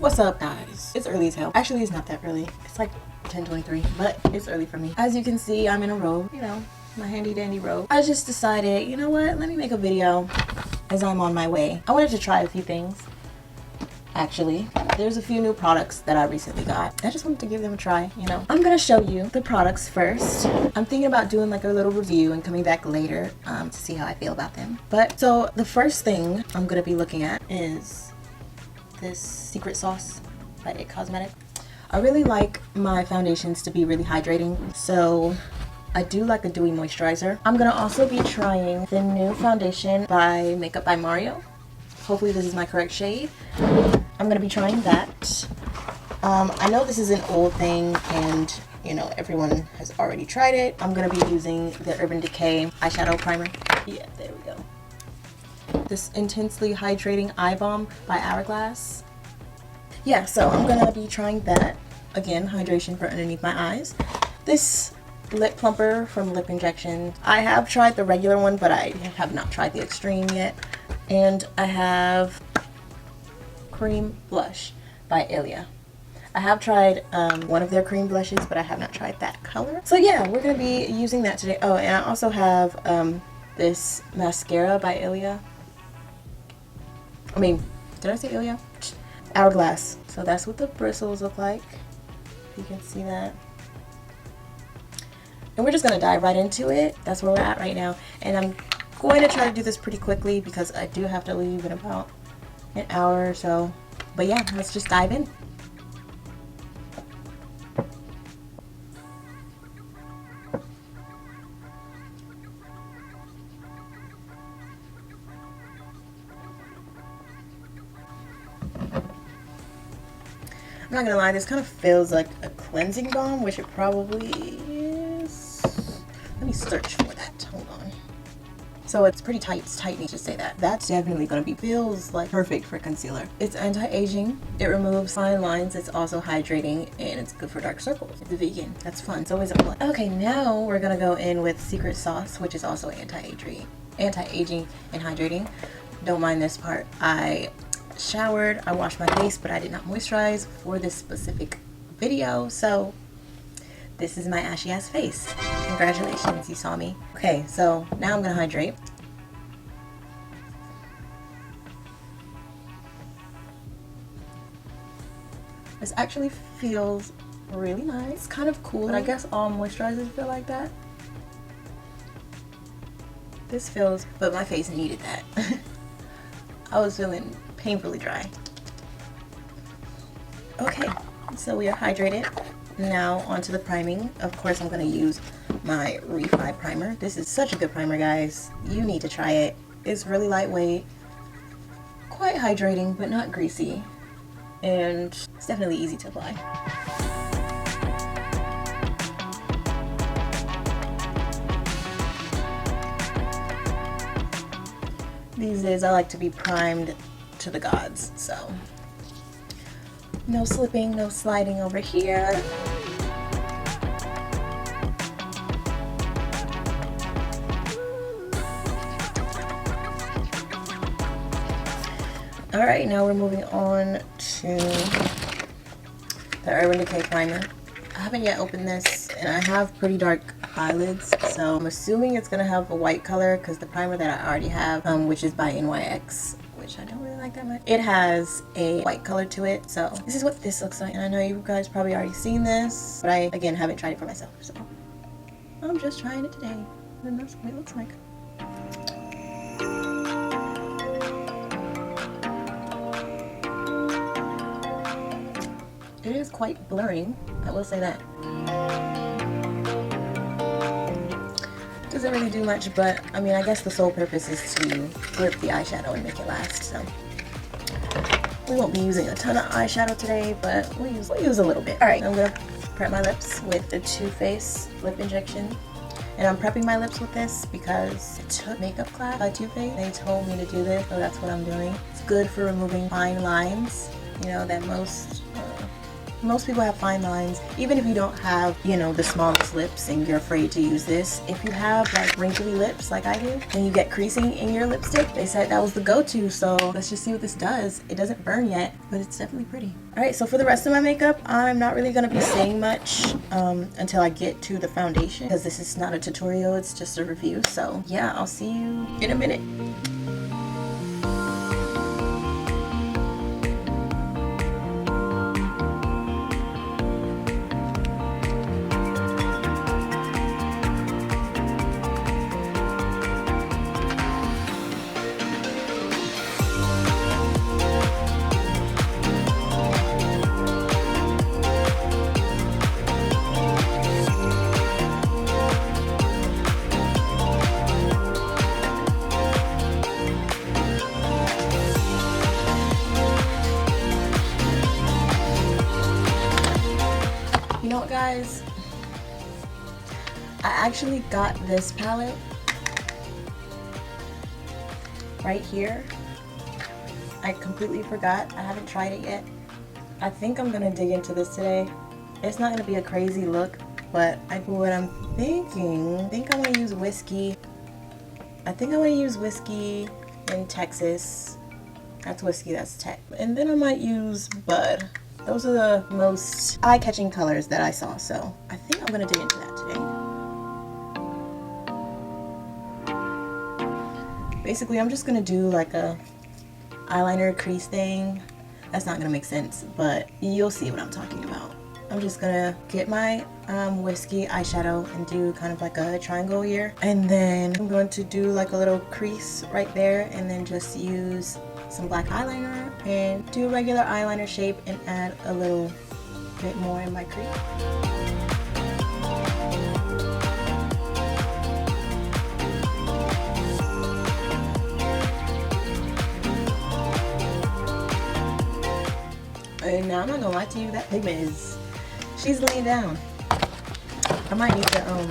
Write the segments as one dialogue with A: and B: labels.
A: What's up, guys? It's early as hell. Actually, it's not that early. It's like 10:23, but it's early for me. As you can see, I'm in a robe, you know, my handy dandy robe. I just decided, you know what, let me make a video as I'm on my way. I wanted to try a few things. Actually, there's a few new products that I recently got. I just wanted to give them a try, you know. I'm gonna show you the products first. I'm thinking about doing like a little review and coming back later to see how I feel about them. But so the first thing I'm gonna be looking at is this Secret Sauce by It Cosmetics. I really like my foundations to be really hydrating, so I do like a dewy moisturizer. I'm gonna also be trying the new foundation by Makeup by Mario. Hopefully this is my correct shade. I'm gonna be trying that. I know this is an old thing and you know everyone has already tried it. I'm gonna be using the Urban Decay eyeshadow primer. Yeah, there we go. This Intensely Hydrating Eye Balm by Hourglass. Yeah, so I'm gonna be trying that. Again, hydration for underneath my eyes. This lip plumper from Lip Injection. I have tried the regular one, but I have not tried the extreme yet. And I have Cream Blush by Ilia. I have tried one of their cream blushes, but I have not tried that color. So yeah, we're gonna be using that today. Oh, and I also have this mascara by Ilia. I mean, did I say Ilia? Hourglass. So that's what the bristles look like. You can see that. And we're just gonna dive right into it. That's where we're at right now. And I'm going to try to do this pretty quickly because I do have to leave in about an hour or so. But yeah, let's just dive in. I'm not gonna lie, this kind of feels like a cleansing balm, which it probably is. Let me search for that. Hold on. So it's pretty tight. It's tight. Need to say that. That's definitely gonna be feels like perfect for concealer. It's anti-aging. It removes fine lines. It's also hydrating and it's good for dark circles. It's vegan. That's fun. It's always a plus. Okay, now we're gonna go in with Secret Sauce, which is also anti-aging and hydrating. Don't mind this part. I showered, I washed my face, but I did not moisturize for this specific video, so this is my ashy ass face. Congratulations, you saw me. Okay, so now I'm gonna hydrate. This actually feels really nice. It's kind of cool, but I guess all moisturizers feel like that. This feels, but my face needed that. I was feeling painfully dry. Okay, so we are hydrated. Now onto the priming. Of course, I'm gonna use my Refi primer. This is such a good primer, guys. You need to try it. It's really lightweight, quite hydrating, but not greasy. And it's definitely easy to apply. These days I like to be primed to the gods, so no slipping, no sliding over here. Alright, now we're moving on to the Urban Decay primer. I haven't yet opened this, and I have pretty dark eyelids, so I'm assuming it's gonna have a white color because the primer that I already have, which is by NYX, which I don't really like that much, it has a white color to it. So this is what this looks like, and I know you guys probably already seen this, but I again haven't tried it for myself, so I'm just trying it today, and that's what it looks like. It is quite blurring, I will say that. Doesn't really do much, but I mean, I guess the sole purpose is to grip the eyeshadow and make it last, so we won't be using a ton of eyeshadow today, but we'll use a little bit. Alright, I'm gonna prep my lips with the Too Faced Lip Injection. And I'm prepping my lips with this because I took makeup class by Too Faced. They told me to do this, so that's what I'm doing. It's good for removing fine lines, you know, that most Most people have fine lines. Even if you don't have, you know, the smallest lips and you're afraid to use this, if you have like wrinkly lips like I do, and you get creasing in your lipstick, they said that was the go-to. So let's just see what this does. It doesn't burn yet, but it's definitely pretty. All right, so for the rest of my makeup, I'm not really gonna be saying much until I get to the foundation, because this is not a tutorial, it's just a review. So yeah, I'll see you in a minute. You know what, guys? I actually got this palette right here. I completely forgot. I haven't tried it yet. I think I'm gonna dig into this today. It's not gonna be a crazy look, but what I'm thinking, I think I want to use whiskey. I think I want to use whiskey in Texas. That's whiskey, that's tech. And then I might use Bud. Those are the most eye-catching colors that I saw, so I think I'm gonna dig into that today. Basically, I'm just gonna do like a eyeliner crease thing. That's not gonna make sense, but you'll see what I'm talking about. I'm just gonna get my whiskey eyeshadow and do kind of like a triangle here, and then I'm going to do like a little crease right there, and then just use some black eyeliner and do a regular eyeliner shape and add a little bit more in my crease. And now I'm not gonna lie to you, that pigment is, she's laying down. I might need to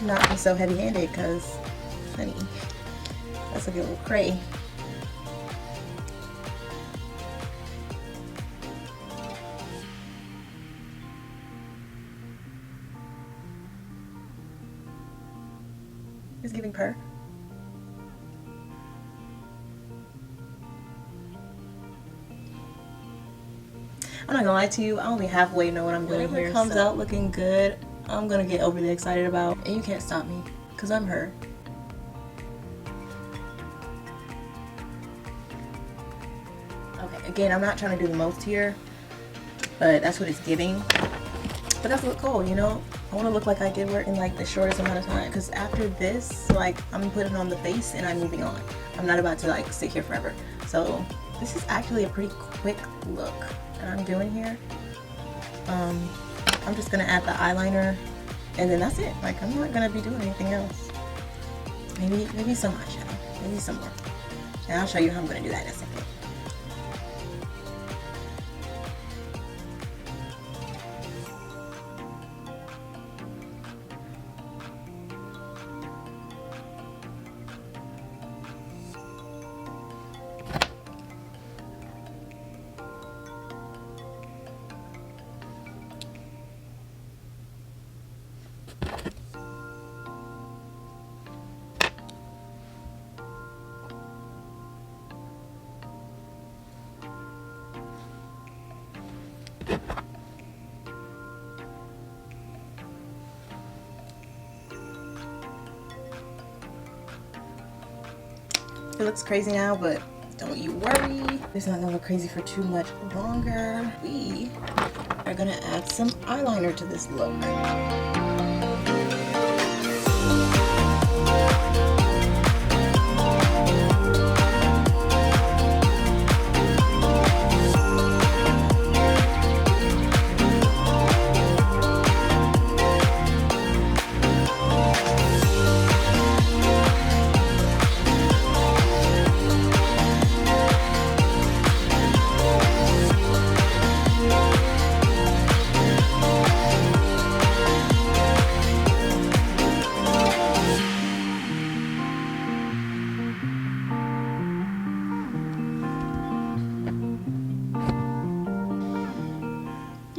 A: not be so heavy-handed, because honey, that's a good little cray. It's giving purr. I'm not gonna lie to you, I only halfway know what I'm doing here. Whatever comes out looking good, I'm gonna get overly excited about, and you can't stop me, because I'm her. Okay, again, I'm not trying to do the most here, but that's what it's giving. But that's look cool, you know? I want to look like I did work in like the shortest amount of time, because after this, like, I'm putting on the face and I'm moving on. I'm not about to like sit here forever. So this is actually a pretty quick look that I'm doing here. I'm just gonna add the eyeliner, and then that's it. Like, I'm not gonna be doing anything else. Maybe some eyeshadow, maybe some more, and I'll show you how I'm gonna do that in a second. It looks crazy now, but don't you worry. It's not gonna look crazy for too much longer. We are gonna add some eyeliner to this look.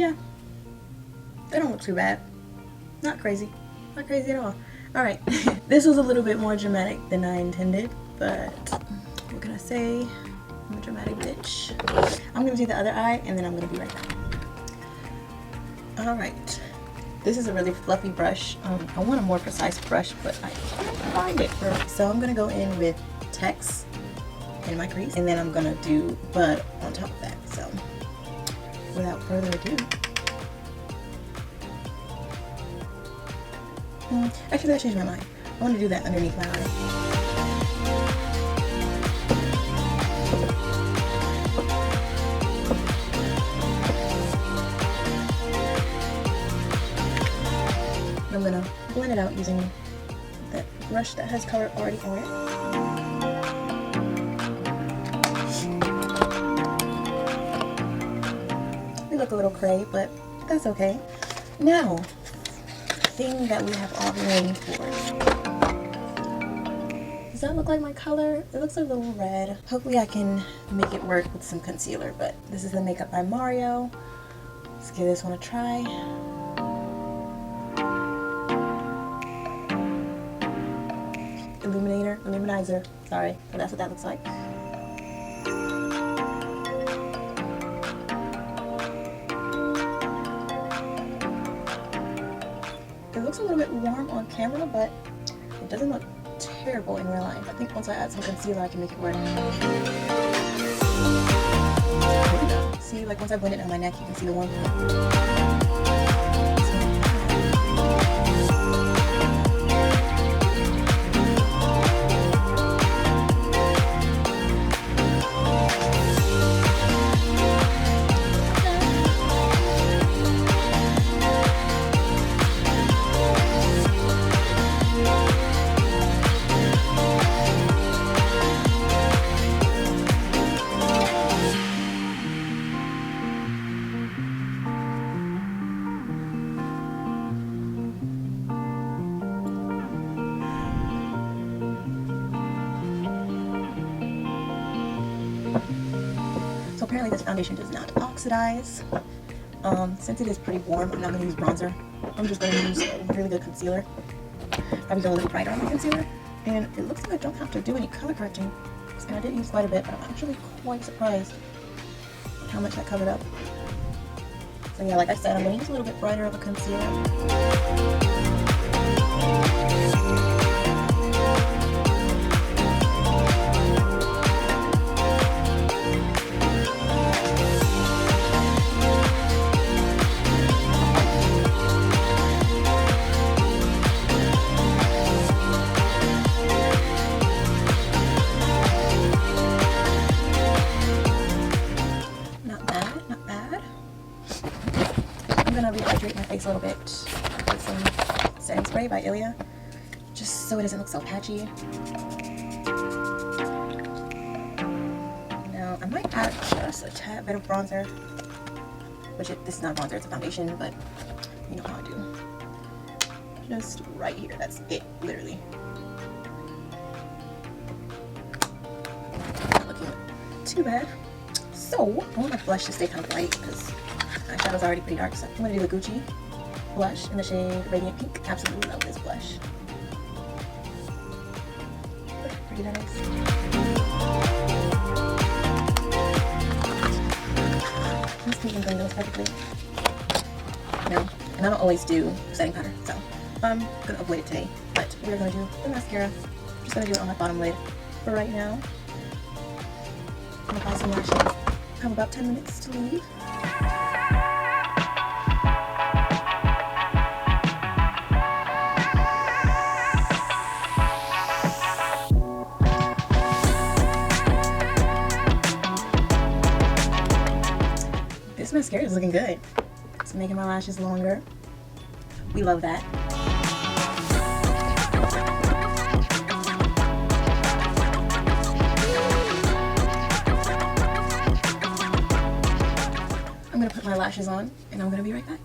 A: yeah, they don't look too bad. Not crazy. Not crazy at all. Alright, this was a little bit more dramatic than I intended, but what can I say? I'm a dramatic bitch. I'm gonna do the other eye and then I'm gonna be right back. Alright, this is a really fluffy brush. I want a more precise brush, but I can't find it. So I'm gonna go in with text in my crease, and then I'm gonna do bud on top of that. So without further ado, actually I changed my mind. I want to do that underneath my eye. I'm gonna blend it out using that brush that has color already on it. They look a little cray, but that's okay. Now, the thing that we have all been waiting for. Does that look like my color? It looks a little red. Hopefully I can make it work with some concealer, but this is the Makeup by Mario. Let's give this one a try. Illuminizer, sorry, but that's what that looks like. It looks a little bit warm on camera, but it doesn't look terrible in real life. I think once I add some concealer, I can make it work. See, like once I blend it on my neck, you can see the warmth. So apparently this foundation does not oxidize. Since it is pretty warm, I'm not going to use bronzer. I'm just going to use a really good concealer. Probably go a little brighter on the concealer. And it looks like I don't have to do any color correcting. And I did use quite a bit, but I'm actually quite surprised how much that covered up. So yeah, like I said, I'm going to use a little bit brighter of a concealer. I'm gonna rehydrate my face a little bit with some setting spray by Ilia, just so it doesn't look so patchy. Now I might add just a tad bit of bronzer, which this is not bronzer, it's a foundation, but you know how I do. Just right here, that's it, literally. Not looking too bad. So I want my blush to stay kind of light because my shadow's already pretty dark, so I'm going to do the Gucci blush in the shade Radiant Pink. Absolutely love this blush. Look how pretty that is. This pink and green goes perfectly. No, and I don't always do setting powder, so I'm going to avoid it today. But we're going to do the mascara. I'm just going to do it on my bottom lid for right now. I'm going to apply some lashes. I have about 10 minutes to leave. This mascara is looking good. It's making my lashes longer. We love that. I'm gonna put my lashes on and I'm gonna be right back.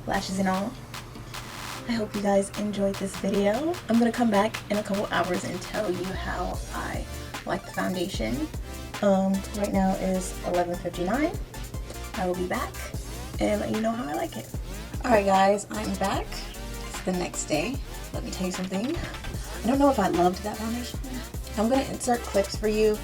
A: lashes and all. I hope you guys enjoyed this video. I'm gonna come back in a couple hours and tell you how I like the foundation. Right now is 11:59. I will be back and let you know how I like it. Alright guys, I'm back. It's the next day. Let me tell you something. I don't know if I loved that foundation. I'm gonna insert clips for you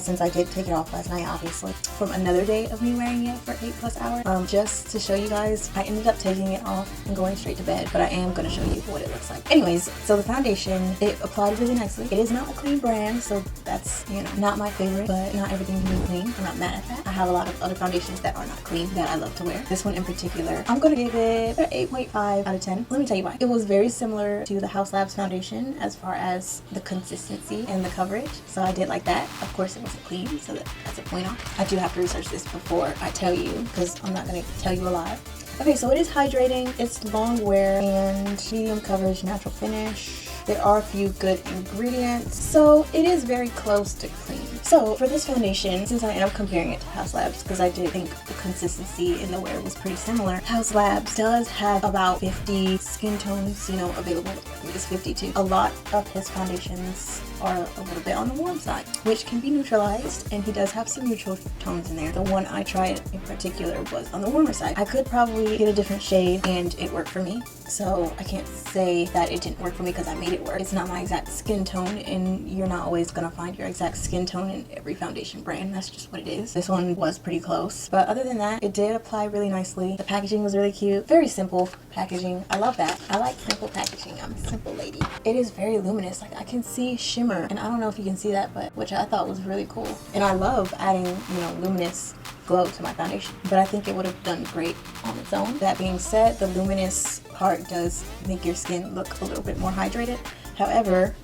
A: since I did take it off last night, obviously, from another day of me wearing it for 8+ hours. Just to show you guys, I ended up taking it off and going straight to bed, but I am going to show you what it looks like. Anyways, so the foundation, it applied really nicely. It is not a clean brand, so that's, you know, not my favorite, but not everything can be clean. I'm not mad at that. I have a lot of other foundations that are not clean that I love to wear. This one in particular, I'm going to give it an 8.5 out of 10. Let me tell you why. It was very similar to the Haus Labs foundation as far as the consistency and the coverage, so I did like that. Of course, it wasn't clean, so that's a point off. I do have to research this before I tell you, because I'm not going to tell you a lie. Okay, so it is hydrating, it's long wear, and medium coverage, natural finish. There are a few good ingredients, so it is very close to clean. So for this foundation, since I am comparing it to Haus Labs, because I did think the consistency in the wear was pretty similar, Haus Labs does have about 50 skin tones, you know, available. I think it's 52. A lot of his foundations are a little bit on the warm side, which can be neutralized, and he does have some neutral tones in there. The one I tried in particular was on the warmer side. I could probably get a different shade and it worked for me, so I can't say that it didn't work for me because I made it work. It's not my exact skin tone, and you're not always gonna find your exact skin tone in every foundation brand. That's just what it is. This one was pretty close, but other than that, it did apply really nicely. The packaging was really cute. Very simple packaging. I love that. I like simple packaging. I'm a simple lady. It is very luminous. Like, I can see shimmer, and I don't know if you can see that, but which I thought was really cool. And I love adding, you know, luminous glow to my foundation, but I think it would have done great on its own. That being said, the luminous part does make your skin look a little bit more hydrated. However,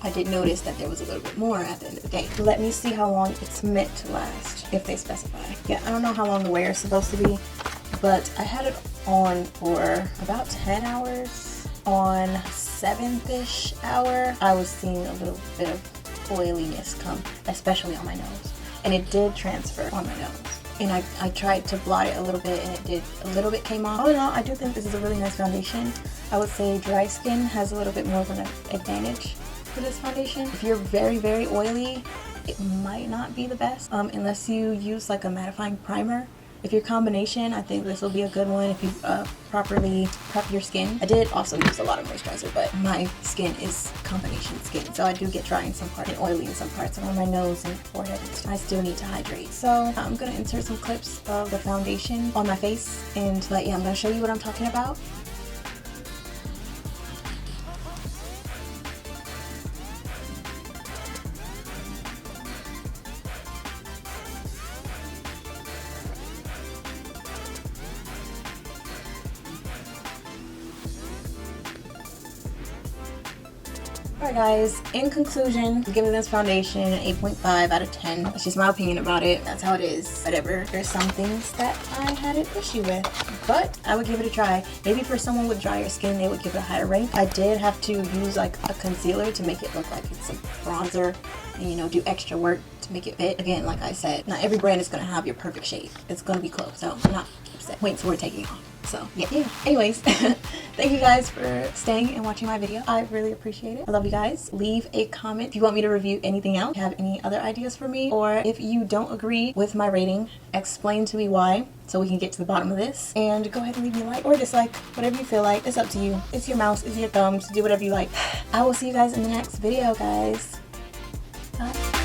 A: I did notice that there was a little bit more at the end of the day. Let me see how long it's meant to last, if they specify. Yeah, I don't know how long the wear is supposed to be, but I had it on for about 10 hours. On 7th-ish hour, I was seeing a little bit of oiliness come, especially on my nose. And it did transfer on my nose. And I tried to blot it a little bit, and it did. A little bit came off. All in all, I do think this is a really nice foundation. I would say dry skin has a little bit more of an advantage for this foundation. If you're very, very oily, it might not be the best unless you use like a mattifying primer. If your combination, I think this will be a good one if you properly prep your skin. I did also use a lot of moisturizer, but my skin is combination skin, so I do get dry in some parts and oily in some parts. And on my nose and forehead, I still need to hydrate. So I'm gonna insert some clips of the foundation on my face, but yeah, I'm gonna show you what I'm talking about. Alright guys, in conclusion, I'm giving this foundation an 8.5 out of 10. That's just my opinion about it. That's how it is. Whatever. There's some things that I had an issue with, but I would give it a try. Maybe for someone with drier skin, they would give it a higher rank. I did have to use like a concealer to make it look like it's a bronzer and, you know, do extra work to make it fit. Again, like I said, not every brand is going to have your perfect shade. It's going to be close, so I'm not upset. Wait, so we're taking it off. So yeah. Anyways, thank you guys for staying and watching my video. I really appreciate it. I love you guys. Leave a comment if you want me to review anything else, have any other ideas for me, or if you don't agree with my rating, explain to me why so we can get to the bottom of this. And go ahead and leave me a like or dislike, whatever you feel like. It's up to you. It's your mouse, it's your thumbs, do whatever you like. I will see you guys in the next video, guys. Bye.